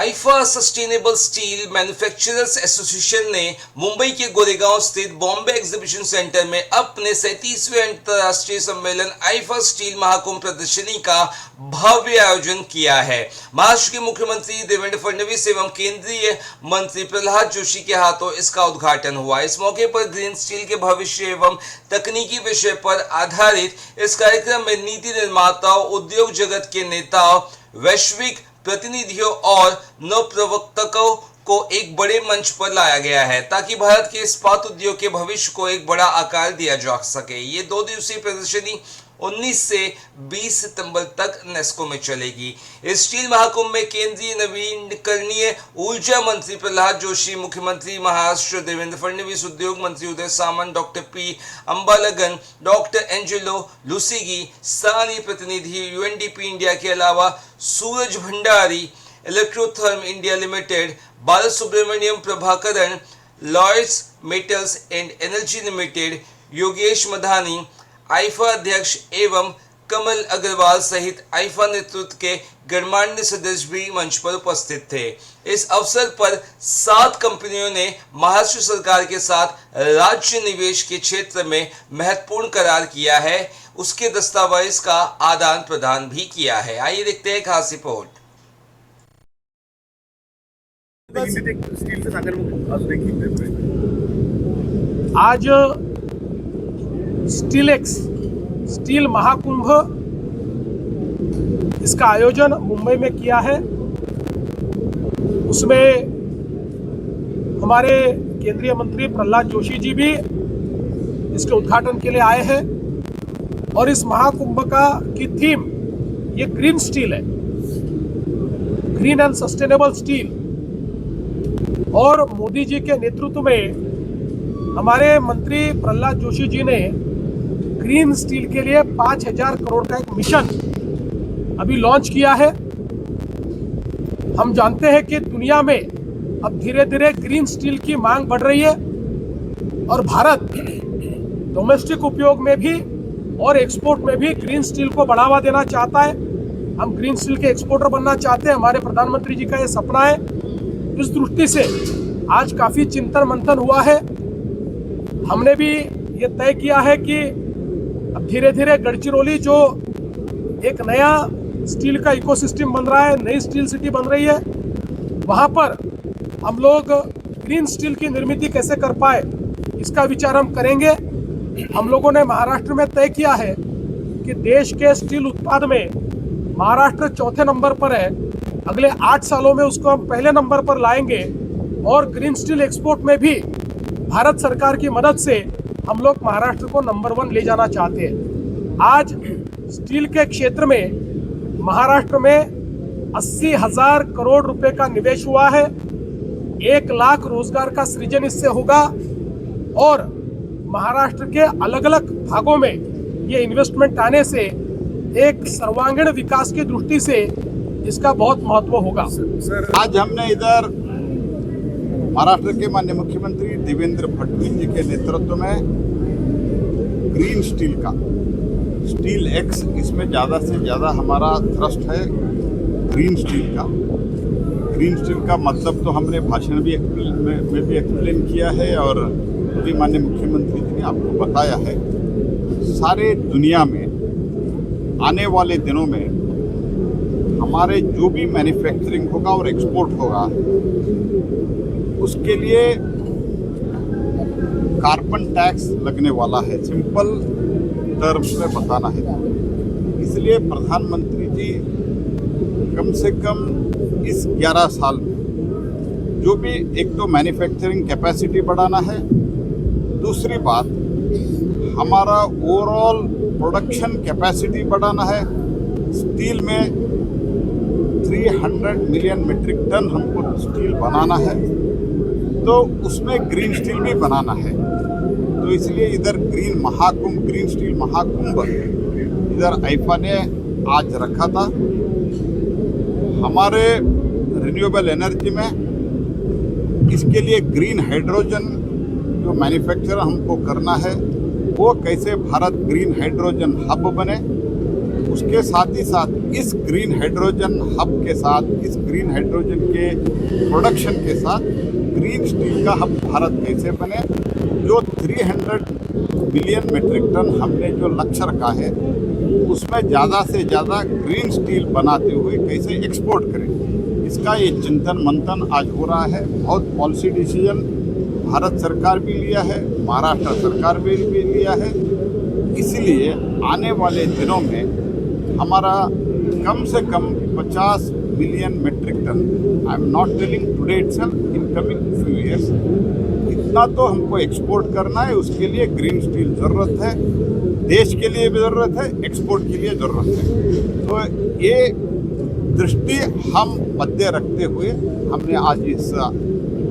IIFA sustainable steel manufacturers association ने मुंबई के गोरेगांव स्थित बॉम्बे एग्जीबिशन सेंटर में अपने 37वें अंतर्राष्ट्रीय सम्मेलन आईफा स्टील महाकुंभ प्रदर्शनी का भव्य आयोजन किया है। महाराष्ट्र के मुख्यमंत्री देवेंद्र फडणवीस एवं केंद्रीय मंत्री प्रहलाद जोशी के हाथों इसका उद्घाटन हुआ। इस मौके पर ग्रीन स्टील के भविष्य एवं तकनीकी विषय पर आधारित इस कार्यक्रम में नीति निर्माताओं, उद्योग जगत के नेताओं, वैश्विक प्रतिनिधियों और नवप्रवर्तकों को एक बड़े मंच पर लाया गया है ताकि भारत के इस्पात उद्योग के भविष्य को एक बड़ा आकार दिया जा सके। ये 2 दिवसीय प्रदर्शनी 19 से 20 सितंबर तक नेस्को में चलेगी। इस स्टील महाकुंभ में केंद्रीय नवीकरणीय ऊर्जा मंत्री प्रहलाद जोशी, मुख्यमंत्री महाराष्ट्र देवेंद्र फडणवीस, उद्योग मंत्री Uday Samant, doctor P Ambalagan, doctor Angelo Lusigi, स्थानीय प्रतिनिधि यूएनडीपी इंडिया के अलावा Suraj Bhandari, Electrotherm India Limited, Balasubramaniam Prabhakaran, Lloyds Metals and Energy Limited, Yogesh Madhani, आईफा अध्यक्ष एवं कमल अग्रवाल सहित आईफा नेतृत्व के गणमान्य सदस्य भी मंच पर उपस्थित थे। इस अवसर पर 7 कंपनियों ने महाराष्ट्र सरकार के साथ राज्य निवेश के क्षेत्र में महत्वपूर्ण करार किया है, उसके दस्तावेज का आदान प्रदान भी किया है। आइए देखते हैं खास रिपोर्ट। आज स्टील महाकुंभ इसका आयोजन मुंबई में किया है। उसमें हमारे केंद्रीय मंत्री प्रहलाद जोशी जी भी इसके उद्घाटन के लिए आए हैं और इस महाकुंभ की थीम ये ग्रीन स्टील है, ग्रीन एंड सस्टेनेबल स्टील। और मोदी जी के नेतृत्व में हमारे मंत्री प्रहलाद जोशी जी ने ग्रीन स्टील के लिए 5000 करोड़ का एक मिशन अभी लॉन्च किया है। हम जानते हैं कि दुनिया में अब धीरे धीरे ग्रीन स्टील की मांग बढ़ रही है और भारत डोमेस्टिक उपयोग में भी और एक्सपोर्ट में भी ग्रीन स्टील को बढ़ावा देना चाहता है। हम ग्रीन स्टील के एक्सपोर्टर बनना चाहते हैं, हमारे प्रधानमंत्री जी का ये सपना है। इस दृष्टि से आज काफी चिंतन मंथन हुआ है। हमने भी ये तय किया है कि अब धीरे धीरे गढ़चिरौली जो एक नया स्टील का इकोसिस्टम बन रहा है, नई स्टील सिटी बन रही है, वहां पर हम लोग ग्रीन स्टील की निर्मित कैसे कर पाए इसका विचार हम करेंगे। हम लोगों ने महाराष्ट्र में तय किया है कि देश के स्टील उत्पाद में महाराष्ट्र 4थे नंबर पर है। अगले 8 सालों में उसको हम पहले नंबर पर लाएंगे और ग्रीन स्टील एक्सपोर्ट में भी भारत सरकार की मदद से हम लोग महाराष्ट्र को नंबर 1 ले जाना चाहते हैं। आज स्टील के क्षेत्र में महाराष्ट्र में 80,000 करोड़ रुपए का निवेश हुआ है। 1 लाख रोजगार का सृजन इससे होगा और महाराष्ट्र के अलग अलग भागों में ये इन्वेस्टमेंट आने से एक सर्वांगीण विकास की दृष्टि से इसका बहुत महत्व होगा। आज हमने इधर महाराष्ट्र के माननीय मुख्यमंत्री देवेंद्र फडणवीस जी के नेतृत्व में ग्रीन स्टील का स्टील एक्स, इसमें ज़्यादा से ज़्यादा हमारा थ्रस्ट है ग्रीन स्टील का। ग्रीन स्टील का मतलब तो हमने भाषण भी में भी एक्सप्लेन किया है और अभी माननीय मुख्यमंत्री जी ने आपको बताया है। सारे दुनिया में आने वाले दिनों में हमारे जो भी मैन्युफैक्चरिंग होगा और एक्सपोर्ट होगा उसके लिए कार्बन टैक्स लगने वाला है। सिंपल टर्म्स में बताना है, इसलिए प्रधानमंत्री जी कम से कम इस 11 साल में जो भी, एक तो मैन्युफैक्चरिंग कैपेसिटी बढ़ाना है, दूसरी बात हमारा ओवरऑल प्रोडक्शन कैपेसिटी बढ़ाना है। स्टील में 300 मिलियन मीट्रिक टन हमको स्टील बनाना है, तो उसमें ग्रीन स्टील भी बनाना है। तो इसलिए इधर ग्रीन स्टील महाकुंभ इधर आईफा ने आज रखा था। हमारे रिन्यूएबल एनर्जी में इसके लिए ग्रीन हाइड्रोजन जो मैन्युफैक्चर हमको करना है, वो कैसे भारत ग्रीन हाइड्रोजन हब बने उसके साथ ही साथ इस ग्रीन हाइड्रोजन हब के साथ, इस ग्रीन हाइड्रोजन के प्रोडक्शन के साथ ग्रीन स्टील का हब भारत कैसे बने, जो 300 मिलियन मेट्रिक टन हमने जो लक्ष्य रखा है उसमें ज़्यादा से ज़्यादा ग्रीन स्टील बनाते हुए कैसे एक्सपोर्ट करें, इसका ये चिंतन मंथन आज हो रहा है। बहुत पॉलिसी डिसीजन भारत सरकार भी लिया है, महाराष्ट्र सरकार भी लिया है। इसीलिए आने वाले दिनों में हमारा कम से कम 50 million metric ton, I am not telling today itself, in coming few years, इतना तो हमको एक्सपोर्ट करना है। उसके लिए ग्रीन स्टील ज़रूरत है, देश के लिए भी ज़रूरत है, एक्सपोर्ट के लिए ज़रूरत है। तो ये दृष्टि हम मध्य रखते हुए हमने आज इस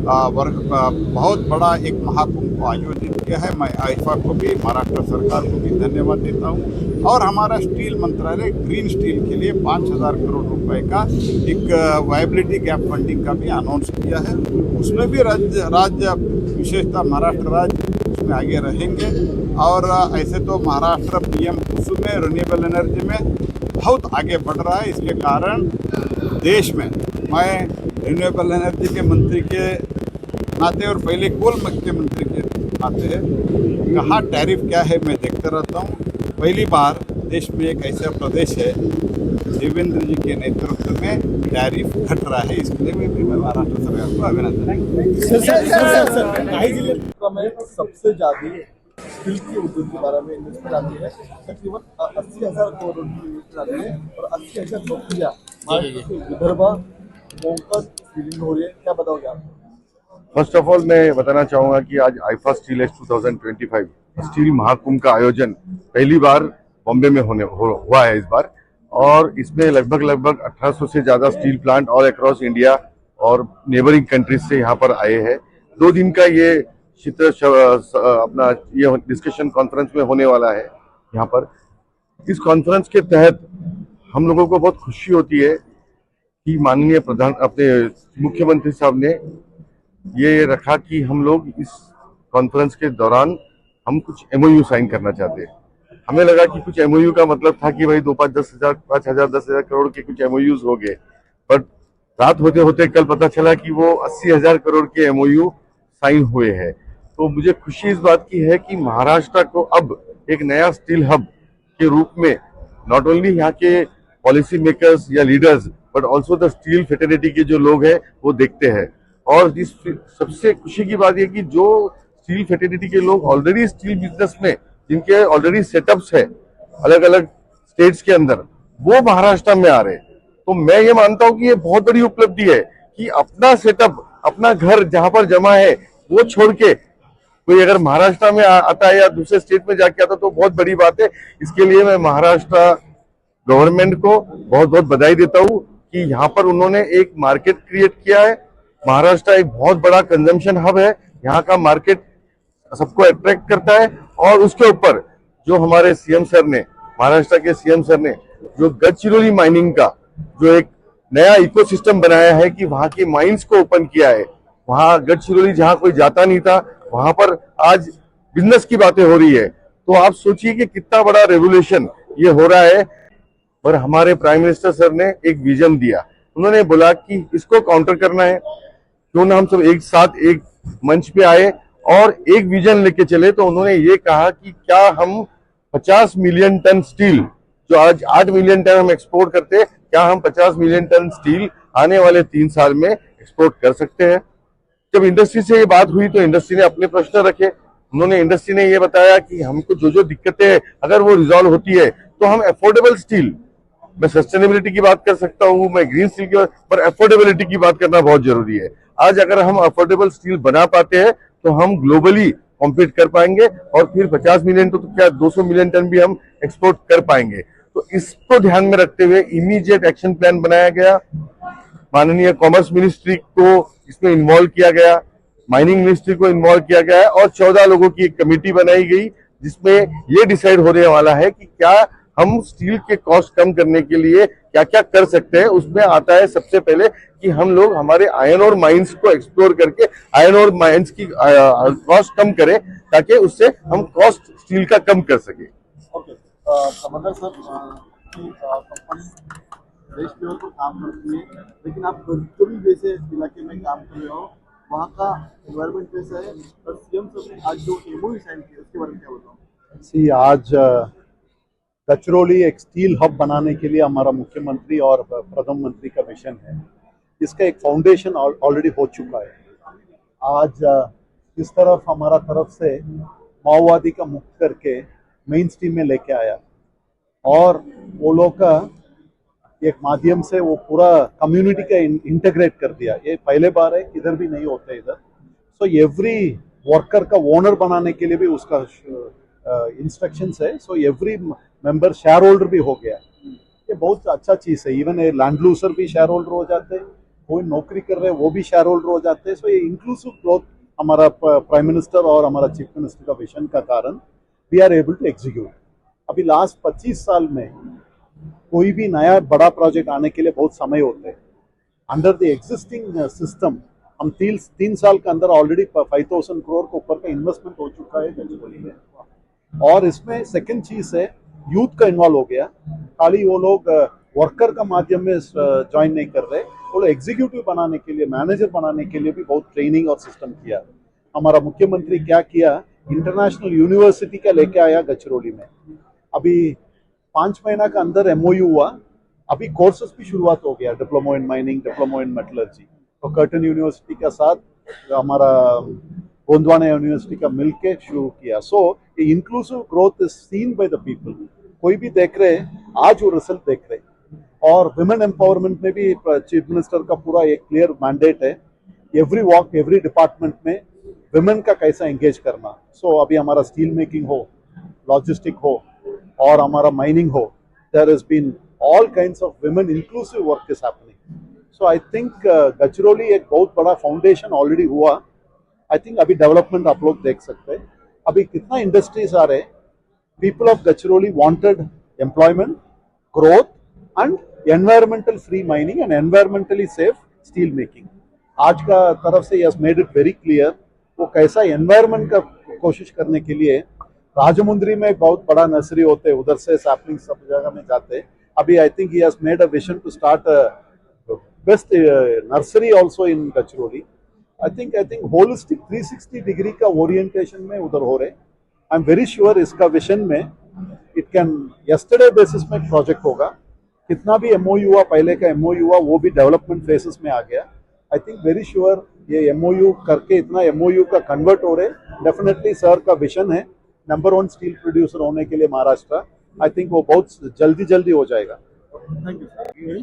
बहुत बड़ा एक महाकुंभ को आयोजित किया है। मैं आईफा को भी, महाराष्ट्र सरकार को भी धन्यवाद देता हूँ। और हमारा स्टील मंत्रालय ग्रीन स्टील के लिए 5,000 करोड़ रुपए का एक वायबिलिटी गैप फंडिंग का भी अनाउंस किया है। उसमें भी राज्य विशेषतः महाराष्ट्र राज्य उसमें आगे रहेंगे। और ऐसे तो महाराष्ट्र पीएम कुसुम में रिन्यूएबल एनर्जी में बहुत आगे बढ़ रहा है। इसके कारण देश में, मैं रिन्यूएबल एनर्जी के मंत्री के नाते और पहले कोल के मंत्री के नाते कहाँ टैरिफ क्या है मैं देखते रहता हूँ। पहली बार देश में एक ऐसा प्रदेश है देवेंद्र जी के नेतृत्व में टैरिफ घट रहा है। इसके लिए मैं महाराष्ट्र सरकार को अभिनंदन। काही जिले में सबसे ज्यादा स्टील के उद्योग के बारे में इन्वेस्टमेंट आती है, तकरीबन 80,000 करोड़ की इन्वेस्टमेंट आती है और 80,000 नौकरियाँ विदर्भ मोंकत स्टीलिंग हो रही है। क्या बताओगे आप? फर्स्ट ऑफ ऑल मैं बताना चाहूँगा कि आज IIFA steel x 2025 steel Mahakumbh का आयोजन पहली बार बॉम्बे में हुआ है इस बार। और इसमें लगभग 1800 से ज़्यादा स्टील प्लांट और अक्रॉस इंडिया और नेबरिंग कंट्रीज से यहाँ पर आए हैं। 2 दिन का ये अपना ये डिस्कशन कॉन्फ्रेंस में होने वाला है यहाँ पर। इस कॉन्फ्रेंस के तहत हम लोगों को बहुत खुशी होती है कि माननीय अपने मुख्यमंत्री साहब ने ये रखा कि हम लोग इस कॉन्फ्रेंस के दौरान हम कुछ MOU साइन करना चाहते हैं। हमें लगा कि कुछ MOU का मतलब था कि भाई 5,000 करोड़ के कुछ MOUs हो गए, बट रात होते होते कल पता चला कि वो 80,000 करोड़ के MOU साइन हुए हैं। तो मुझे खुशी इस बात की है कि महाराष्ट्र को अब एक नया स्टील हब के रूप में नॉट ओनली यहाँ के पॉलिसी मेकर्स या leaders but also the steel fraternity के जो लोग हैं वो देखते हैं। और इस सबसे खुशी की बात यह कि जो स्टील फेटर्निटी के लोग ऑलरेडी स्टील बिजनेस में जिनके ऑलरेडी सेटअप्स है अलग अलग स्टेट्स के अंदर, वो महाराष्ट्र में आ रहे हैं। तो मैं ये मानता हूँ कि ये बहुत बड़ी उपलब्धि है कि अपना सेटअप, अपना घर जहां पर जमा है वो छोड़ के कोई अगर महाराष्ट्र में आता है या दूसरे स्टेट में जाके आता तो बहुत बड़ी बात है। इसके लिए मैं महाराष्ट्र गवर्नमेंट को बहुत बहुत बधाई देता हूँ कि यहाँ पर उन्होंने एक मार्केट क्रिएट किया है। महाराष्ट्र एक बहुत बड़ा कंजम्पशन हब है, यहाँ का मार्केट सबको अट्रैक्ट करता है। और उसके ऊपर जो हमारे सीएम सर ने, महाराष्ट्र के सीएम सर ने जो गडचिरोली माइनिंग का जो एक नया इकोसिस्टम बनाया है कि वहां की माइंस को ओपन किया है, वहां गडचिरोली जहां कोई जाता नहीं था वहां पर आज बिजनेस की बातें हो रही है। तो आप सोचिए कि कितना बड़ा रेवोल्यूशन ये हो रहा है। पर हमारे प्राइम मिनिस्टर सर ने एक विजन दिया, उन्होंने बोला कि इसको काउंटर करना है, क्यों ना हम सब एक साथ एक मंच पे आए और एक विजन लेके चले। तो उन्होंने ये कहा कि क्या हम 50 मिलियन टन स्टील, जो आज 8 मिलियन टन हम एक्सपोर्ट करते हैं, क्या हम 50 मिलियन टन स्टील आने वाले 3 साल में एक्सपोर्ट कर सकते हैं। जब इंडस्ट्री से ये बात हुई तो इंडस्ट्री ने अपने प्रश्न रखे। इंडस्ट्री ने ये बताया कि हमको जो जो दिक्कतें हैं अगर वो रिजॉल्व होती है तो हम अफोर्डेबल स्टील, मैं सस्टेनेबिलिटी की बात कर सकता हूँ, मैं ग्रीन स्टील की बात, पर अफोर्डेबिलिटी की बात करना बहुत जरूरी है। आज अगर हम अफोर्डेबल स्टील बना पाते हैं तो हम ग्लोबली कॉम्पीट कर पाएंगे और फिर 50 मिलियन तो क्या 200 मिलियन टन भी हम एक्सपोर्ट कर पाएंगे। तो इसको ध्यान में रखते हुए इमीडिएट एक्शन प्लान बनाया गया। माननीय कॉमर्स मिनिस्ट्री को इसमें इन्वॉल्व किया गया, माइनिंग मिनिस्ट्री को इन्वॉल्व किया गया और 14 लोगों की एक कमेटी बनाई गई जिसमें ये डिसाइड होने वाला है कि क्या हम स्टील के कॉस्ट कम करने के लिए क्या क्या कर सकते हैं। उसमें आता है सबसे पहले कि हम लोग हमारे आयरन और माइंस को एक्सप्लोर करके आयरन और माइंस की कॉस्ट कम करें ताकि उससे हम कॉस्ट स्टील का कम कर सके। ओके, समंदर सर, की कंपनी देश लेवल पर काम करती है, लेकिन आप गडकरी जैसे इलाके में काम कर रहे हो, वहाँ का एनवायरमेंट कैसा है और सीएम साहब ने आज जो एमओयू साइन किया उसके बारे में क्या बताओ? आज गडचिरोली एक स्टील हब बनाने के लिए हमारा मुख्यमंत्री और प्रधानमंत्री का मिशन है। इसका एक फाउंडेशन ऑलरेडी हो चुका है। आज इस तरफ हमारा तरफ से माओवादी का मुक्त करके मेन स्ट्रीम में लेके आया और वो लोग का एक माध्यम से वो पूरा कम्युनिटी का इंटीग्रेट कर दिया। ये पहले बार है, इधर भी नहीं होता इधर। सो एवरी वर्कर का ओनर बनाने के लिए भी उसका इंस्ट्रक्शंस है। So every member share holder भी हो गया। ये बहुत अच्छा चीज़ है। इवन ये लैंड लूजर भी शेयर होल्डर हो जाते हैं, कोई नौकरी कर रहे हैं वो भी शेयर होल्डर हो जाते हैं। सो ये इंक्लूसिव ग्रोथ हमारा प्राइम मिनिस्टर और हमारा चीफ मिनिस्टर का विजन का कारण we are able to execute. अभी लास्ट 25 साल में कोई भी नया बड़ा प्रोजेक्ट आने के लिए बहुत समय होता है। अंडर द एग्जिस्टिंग सिस्टम हम 3 साल के अंदर ऑलरेडी 5000 करोड़ के ऊपर का इन्वेस्टमेंट हो चुका है गडचिरोली में। और इसमें सेकंड चीज़ है यूथ का इन्वॉल्व हो गया। खाली वो लोग वर्कर का माध्यम में ज्वाइन नहीं कर रहे, वो लोग एग्जीक्यूटिव बनाने के लिए, मैनेजर बनाने के लिए भी बहुत ट्रेनिंग और सिस्टम किया। हमारा मुख्यमंत्री क्या किया, इंटरनेशनल यूनिवर्सिटी का लेके आया गडचिरोली में। अभी 5 महीना का अंदर एमओयू हुआ। अभी कोर्सेस भी शुरुआत हो गया, diploma in mining, diploma in metallurgy. तो कर्टन यूनिवर्सिटी के साथ हमारा गोंदवाना यूनिवर्सिटी का मिलके शुरू किया। सो ये inclusive growth is seen by the people. कोई भी देख रहे, आज वो रिजल्ट देख रहे। और विमेन एम्पावरमेंट में भी चीफ मिनिस्टर का पूरा एक क्लियर मैंडेट है, एवरी वॉक एवरी डिपार्टमेंट में विमेन का कैसा एंगेज करना। सो अभी हमारा स्टील मेकिंग हो, लॉजिस्टिक हो और हमारा माइनिंग हो, there has been all kinds of women inclusive work is happening. So I think Gadchiroli एक बहुत बड़ा फाउंडेशन ऑलरेडी हुआ। आई थिंक अभी डेवलपमेंट आप लोग देख सकते हैं। अभी कितना इंडस्ट्रीज आ रहे। People of Gadchiroli wanted employment, growth and environmental free mining and environmentally safe steel making. आज का तरफ से yes made it very clear वो कैसा एनवायरमेंट का कोशिश करने के लिए। राजमुंद्री में बहुत बड़ा नर्सरी होते हैं, उधर से सैपलिंग सब जगह में जाते हैं। अभी I think he has made a vision to start best nursery also in Gadchiroli. I think holistic 360 degree का ओरिएंटेशन में उधर हो रहे। आई एम वेरी श्योर इसका विजन में इट कैन यस्टरडे बेसिस में प्रोजेक्ट होगा। कितना भी एमओयू हुआ, पहले का एमओयू हुआ, वो भी डेवलपमेंट फेसेस में आ गया। आई थिंक वेरी श्योर ये एमओयू करके इतना एमओयू का कन्वर्ट हो रहे। डेफिनेटली सर का विजन है नंबर 1 स्टील प्रोड्यूसर होने के लिए महाराष्ट्र। आई थिंक वो बहुत जल्दी हो जाएगा। Thank you.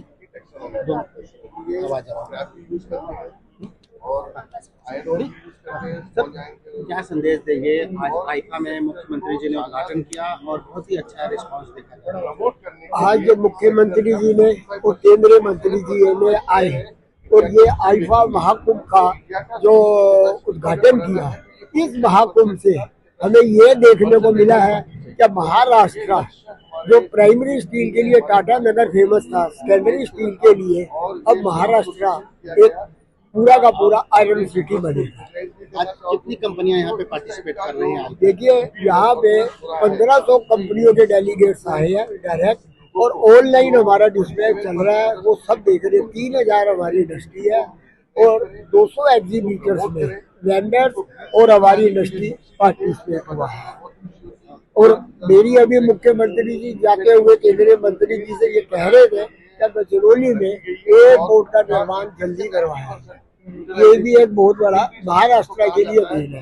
क्या संदेश देंगे? आज आईफा में मुख्यमंत्री जी ने उद्घाटन किया और बहुत ही अच्छा रिस्पांस देखा गया। आज जो मुख्यमंत्री जी ने और केंद्रीय मंत्री जी ने आए और ये आईफा महाकुंभ का जो उद्घाटन किया, इस महाकुंभ से हमें ये देखने को मिला है कि महाराष्ट्र जो प्राइमरी स्टील के लिए टाटा नगर फेमस था, सेकेंडरी स्टील के लिए अब महाराष्ट्र एक पूरा का पूरा आयरन सिटी बनेगा। आज कितनी कंपनियां यहाँ पे पार्टिसिपेट कर रही हैं? देखिए यहाँ पे 1500 कंपनियों के डेलीगेट्स आए हैं डायरेक्ट, और ऑनलाइन हमारा डिस्प्ले चल रहा है, वो सब देख रहे हैं। 3000 हमारी इंडस्ट्री है और 200 एग्जीबिटर्स में वेंडर्स और हमारी इंडस्ट्री पार्टिसिपेट हुआ है। और मेरी अभी मुख्यमंत्री जी जाते हुए केंद्रीय मंत्री जी से ये कह रहे थे कि गडचिरोली में एयरपोर्ट का निर्माण जल्दी करवाया। ये भी एक बहुत बड़ा महाराष्ट्र के लिए देन है।